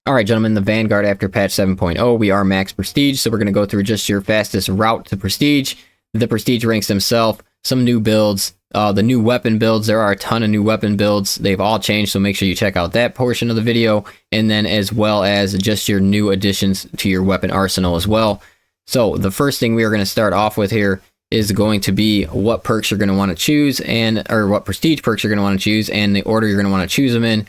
Alright gentlemen, the Vanguard after patch 7.0, we are max prestige, so we're going to go through just your fastest route to prestige, the prestige ranks themselves, some new builds, the new weapon builds. There are a ton of new weapon builds. They've all changed, so make sure you check out that portion of the video, and then as well as just your new additions to your weapon arsenal as well. So the first thing we are going to start off with here is going to be what perks you're going to want to choose, or what prestige perks you're going to want to choose, and the order you're going to want to choose them in.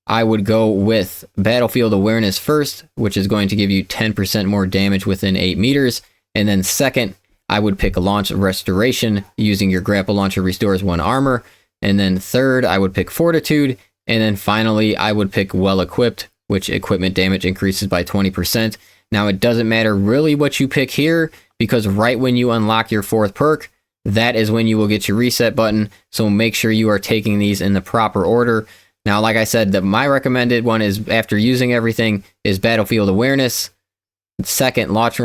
I would go with Battlefield Awareness first, which is going to give you 10% more damage within 8 meters. And then second, I would pick Launch Restoration, using your grapple launcher restores 1 armor. And then third, I would pick Fortitude. And then finally, I would pick Well Equipped, which equipment damage increases by 20%. Now, it doesn't matter really what you pick here, because right when you unlock your 4th perk, that is when you will get your reset button. So make sure you are taking these in the proper order. Now, like I said, my recommended one is, after using everything, is Battlefield Awareness. Second, Launch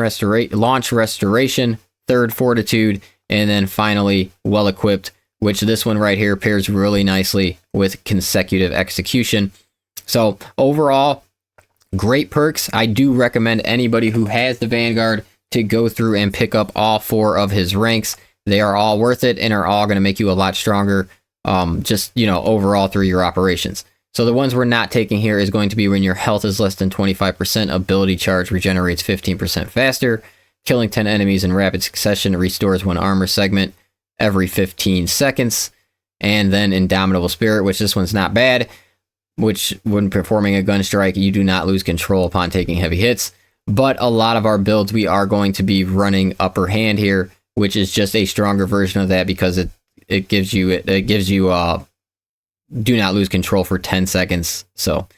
Restoration. Third, Fortitude. And then finally, Well Equipped, which this one right here pairs really nicely with Consecutive Execution. So overall, great perks. I do recommend anybody who has the Vanguard to go through and pick up all 4 of his ranks. They are all worth it and are all going to make you a lot stronger. Just, overall through your operations. So the ones we're not taking here is going to be when your health is less than 25%, ability charge regenerates 15% faster, killing 10 enemies in rapid succession restores 1 armor segment every 15 seconds, and then Indomitable Spirit, which this one's not bad, which when performing a gun strike, you do not lose control upon taking heavy hits. But a lot of our builds, we are going to be running Upper Hand here, which is just a stronger version of that, because it gives you do not lose control for 10 seconds. So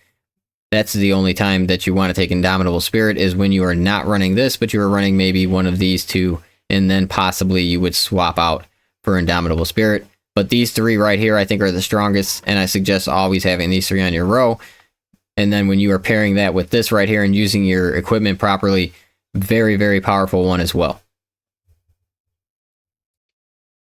that's the only time that you want to take Indomitable Spirit, is when you are not running this, but you are running maybe one of these 2, and then possibly you would swap out for Indomitable Spirit. But these 3 right here, I think, are the strongest, and I suggest always having these 3 on your row. And then when you are pairing that with this right here and using your equipment properly, very, very powerful one as well.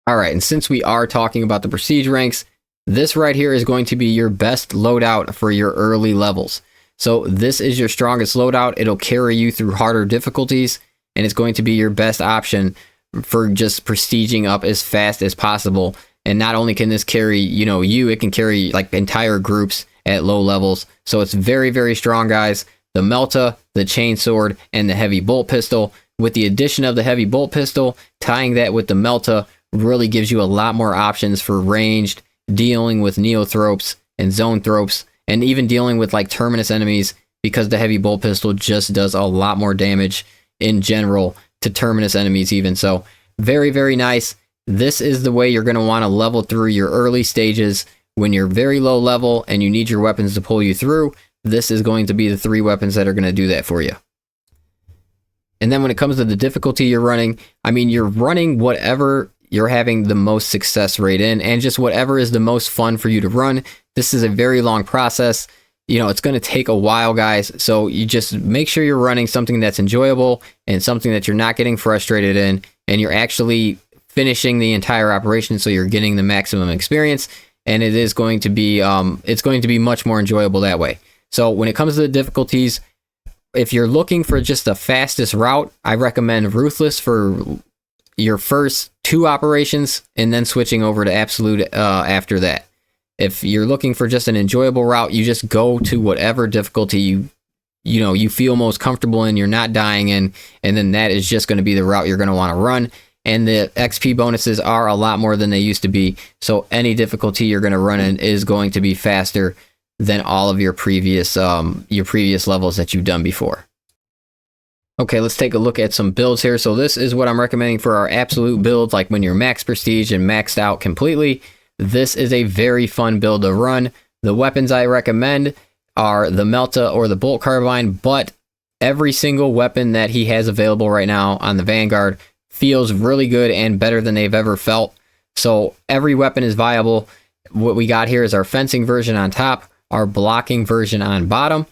Alright, and since we are talking about the prestige ranks, this right here is going to be your best loadout for your early levels. So this is your strongest loadout. It'll carry you through harder difficulties, and it's going to be your best option for just prestiging up as fast as possible. And not only can this carry, it can carry like entire groups at low levels. So it's very, very strong, guys. The Melta, the Chainsword, and the Heavy Bolt Pistol. With the addition of the Heavy Bolt Pistol, tying that with the Melta, really gives you a lot more options for ranged, dealing with Neothropes and Zoanthropes, and even dealing with like Terminus enemies, because the Heavy Bolt Pistol just does a lot more damage in general to Terminus enemies even. So very, very nice. This is the way you're going to want to level through your early stages. When you're very low level and you need your weapons to pull you through, this is going to be the 3 weapons that are going to do that for you. And then when it comes to the difficulty you're running, I mean, you're running whatever you're having the most success rate in, and just whatever is the most fun for you to run. This is a very long process. It's going to take a while, guys. So you just make sure you're running something that's enjoyable and something that you're not getting frustrated in, and you're actually finishing the entire operation, so you're getting the maximum experience. And it is going to be, it's going to be much more enjoyable that way. So when it comes to the difficulties, if you're looking for just the fastest route, I recommend Ruthless for your first 2 operations, and then switching over to Absolute after that. If you're looking for just an enjoyable route, you just go to whatever difficulty you feel most comfortable in, you're not dying in, and then that is just going to be the route you're going to want to run. And the XP bonuses are a lot more than they used to be, so any difficulty you're going to run in is going to be faster than all of your previous levels that you've done before. Okay, let's take a look at some builds here. So this is what I'm recommending for our absolute build, like when you're max prestige and maxed out completely. This is a very fun build to run. The weapons I recommend are the Melta or the Bolt Carbine, but every single weapon that he has available right now on the Vanguard feels really good and better than they've ever felt. So every weapon is viable. What we got here is our fencing version on top, our blocking version on bottom,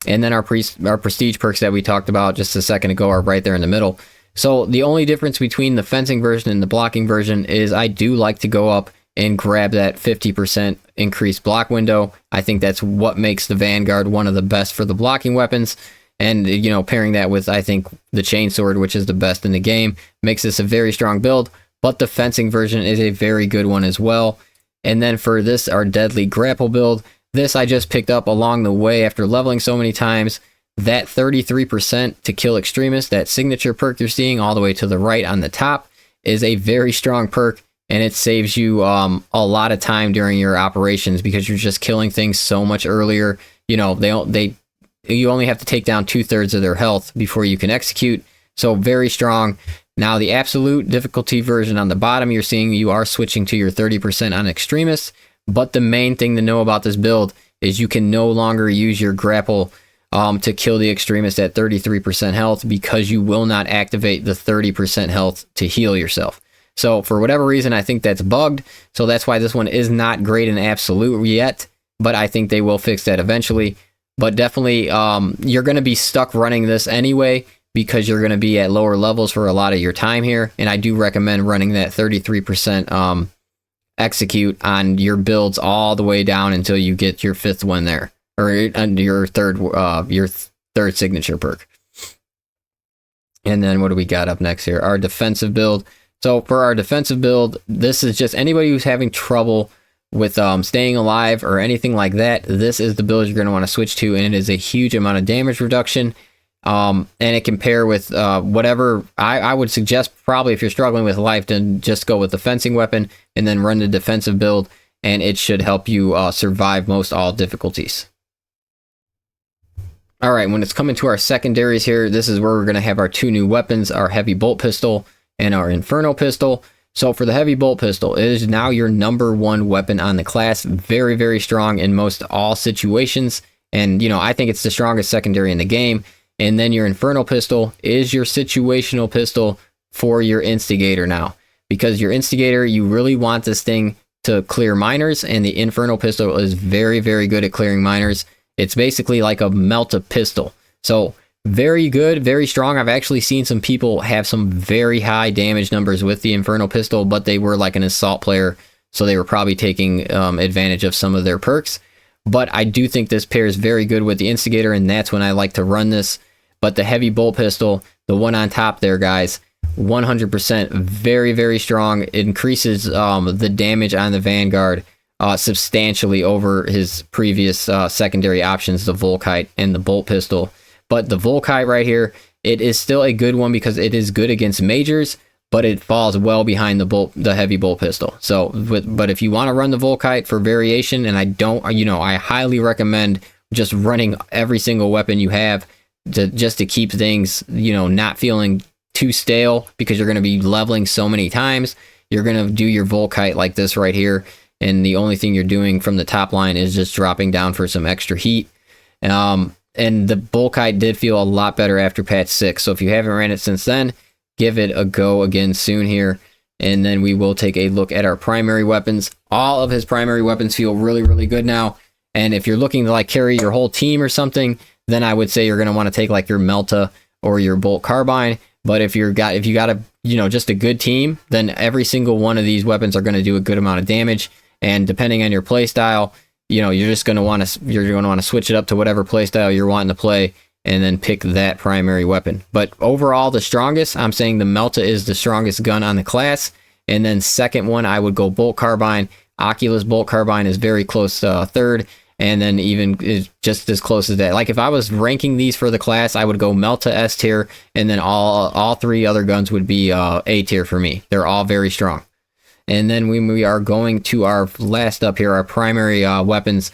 and then our prestige perks that we talked about just a second ago are right there in the middle. So the only difference between the fencing version and the blocking version is I do like to go up and grab that 50% increased block window. I think that's what makes the Vanguard one of the best for the blocking weapons. And, you know, pairing that with, I think, the chainsword, which is the best in the game, makes this a very strong build. But the fencing version is a very good one as well. And then for this, our deadly grapple build, this I just picked up along the way after leveling so many times. That 33% to kill extremists, that signature perk you're seeing all the way to the right on the top, is a very strong perk. And it saves you a lot of time during your operations because you're just killing things so much earlier. You know, you only have to take down 2/3 of their health before you can execute. So very strong. Now the absolute difficulty version on the bottom, you're seeing you are switching to your 30% on extremists. But the main thing to know about this build is you can no longer use your grapple to kill the extremist at 33% health because you will not activate the 30% health to heal yourself. So for whatever reason, I think that's bugged. So that's why this one is not great in absolute yet. But I think they will fix that eventually. But definitely, you're going to be stuck running this anyway because you're going to be at lower levels for a lot of your time here. And I do recommend running that 33% execute on your builds all the way down until you get your 5th one there, or your third signature perk. And then what do we got up next here? Our defensive build. So for our defensive build, this is just anybody who's having trouble with staying alive or anything like that. This is the build you're going to want to switch to, and it is a huge amount of damage reduction. And it can pair with whatever. I would suggest probably if you're struggling with life, then just go with the fencing weapon and then run the defensive build, and it should help you survive most all difficulties. All right, when it's coming to our secondaries here, this is where we're going to have our 2 new weapons, our heavy bolt pistol and our inferno pistol. So for the heavy bolt pistol, it is now your #1 weapon on the class. Very, very strong in most all situations. And, you know, I think it's the strongest secondary in the game. And then your inferno pistol is your situational pistol for your instigator now. Because your instigator, you really want this thing to clear miners. And the inferno pistol is very, very good at clearing miners. It's basically like a melt-a pistol. So very good, very strong. I've actually seen some people have some very high damage numbers with the Inferno pistol, but they were like an assault player, so they were probably taking advantage of some of their perks. But I do think this pairs very good with the Instigator, and that's when I like to run this. But the heavy bolt pistol, the one on top there, guys, 100% very, very strong. It increases the damage on the Vanguard substantially over his previous secondary options, the Volkite and the bolt pistol. But the Volkite right here, it is still a good one because it is good against majors, but it falls well behind the heavy bolt pistol. So, but if you want to run the Volkite for variation, and I highly recommend just running every single weapon you have just to keep things, not feeling too stale, because you're going to be leveling so many times. You're going to do your Volkite like this right here, and the only thing you're doing from the top line is just dropping down for some extra heat. And the Volkite did feel a lot better after patch 6. So if you haven't ran it since then, give it a go again soon here. And then we will take a look at our primary weapons. All of his primary weapons feel really, really good now. And if you're looking to carry your whole team or something, then I would say you're going to want to take your Melta or your Bolt Carbine. But if you got just a good team, then every single one of these weapons are going to do a good amount of damage. And depending on your play style, you're just going to want to switch it up to whatever playstyle you're wanting to play, and then pick that primary weapon. But overall, the strongest, I'm saying the Melta is the strongest gun on the class. And then second one, I would go Bolt Carbine. Oculus Bolt Carbine is very close third, and then even is just as close as that. If I was ranking these for the class, I would go Melta S tier, and then all 3 other guns would be A tier for me. They're all very strong. And then we are going to our last up here, our primary weapons.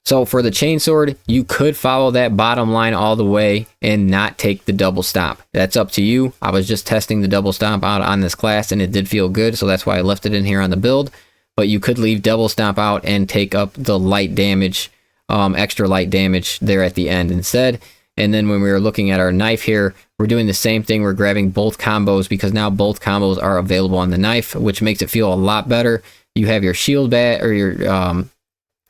So for the chainsword, you could follow that bottom line all the way and not take the double stomp. That's up to you. I was just testing the double stomp out on this class, and it did feel good, so that's why I left it in here on the build. But you could leave double stomp out and take up the light damage, extra light damage there at the end instead. And then when we were looking at our knife here, we're doing the same thing. We're grabbing both combos because now both combos are available on the knife, which makes it feel a lot better. You have your shield bash, or your,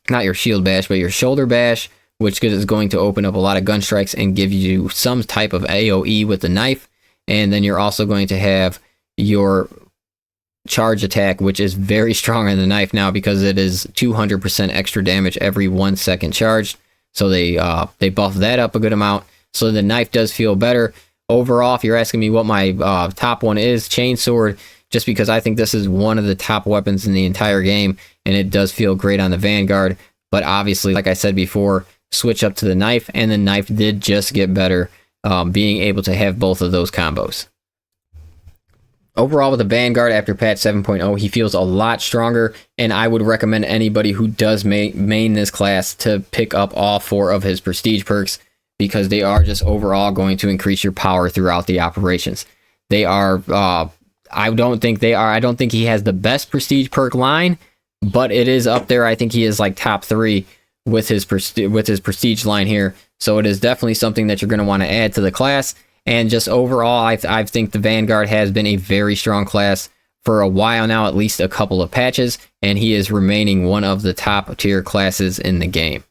not your shield bash, but your shoulder bash, which is going to open up a lot of gun strikes and give you some type of AoE with the knife. And then you're also going to have your charge attack, which is very strong on the knife now because it is 200% extra damage every 1 second charged. So they buffed that up a good amount. So the knife does feel better. Overall, if you're asking me what my top one is, Chainsword, just because I think this is one of the top weapons in the entire game, and it does feel great on the Vanguard. But obviously, like I said before, switch up to the knife, and the knife did just get better, being able to have both of those combos. Overall, with the Vanguard after patch 7.0, he feels a lot stronger, and I would recommend anybody who does main this class to pick up all 4 of his prestige perks, because they are just overall going to increase your power throughout the operations. They are, I don't think he has the best prestige perk line, but it is up there. I think he is like top 3 with his prestige line here. So it is definitely something that you're going to want to add to the class. And just overall, I think the Vanguard has been a very strong class for a while now, at least a couple of patches, and he is remaining one of the top tier classes in the game.